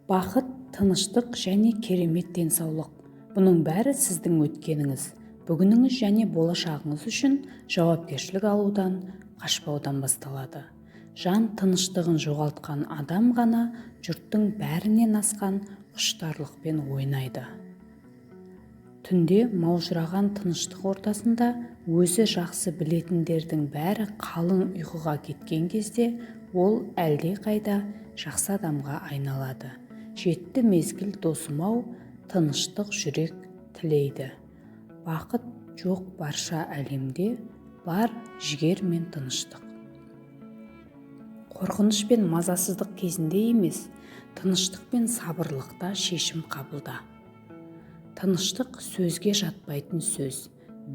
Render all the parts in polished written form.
Бақыт, тыныштық және керемет денсаулық. Бұның бәрі сіздің өткеніңіз, бүгініңіз және болашағыңыз үшін жауапкершілік алудан, қашпаудан басталады. Жан тыныштығын жоғалтқан адам ғана жұрттың бәрінен асқан құштарлықпен ойнайды. Түнде маужыраған тыныштық ортасында өзі жақсы білетіндердің бәрі қалың ұйқыға кеткен кезде ол әлде қайда жақсы адамға айналады. Жетті мезгіл досым-ау, тыныштық жүрек тілейді. Бақыт жоқ барша әлемде, бар жігер мен тыныштық. Қорқыныш пен мазасыздық кезінде емес, тыныштық пен сабырлықта шешім қабылда. Тыныштық сөзге жатпайтын сөз,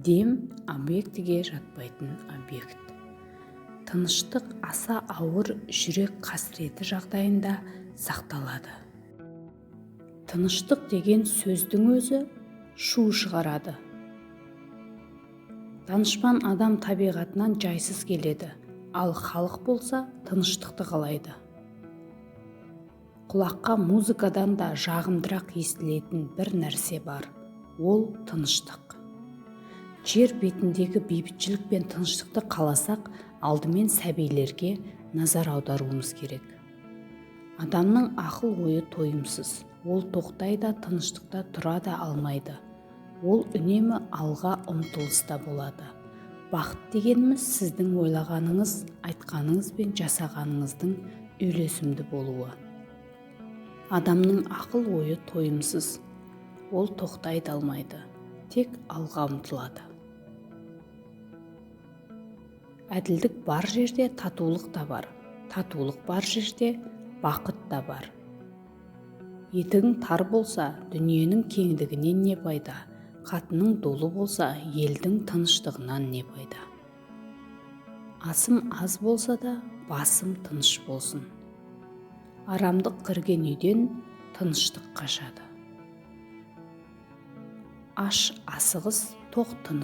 дем объектіге жатпайтын объект. Тыныштық аса ауыр жүрек қасіреті жағдайында сақталады. Тыныштық деген сөздің өзі шу шығарады. Данышпан адам табиғатынан жайсыз келеді, ал халық болса тыныштықты қалайды. Құлаққа музыкадан да жағымдырақ естілетін бір нәрсе бар, ол тыныштық. Жер бетіндегі бейбітшілік пен тыныштықты қаласақ, алдымен сәбилерге назар аударуымыз керек. Адамның ақыл ойы тойымсыз, ол тоқтайда тыныштықта тұра да алмайды. Ол үнемі алға ұмтылыста болады. Бақыт дегеніміз сіздің ойлағаныңыз, айтқаныңыз бен жасағаныңыздың үйлесімді болуы. Адамның ақыл ойы тойымсыз, ол тоқтай да алмайды, тек алға ұмтылады. Әділдік бар жерде татулық та бар, татулық бар жерде бақыт та бар. Етігің тар болса, дүниенің кеңдігінен не пайда, қатының долы болса, елдің тыныштығынан не пайда. Асым аз болса да, басым тыныш болсын. Арамдық кірген үйден тыныштық қашады. Аш асығыс, тоқ тыныш.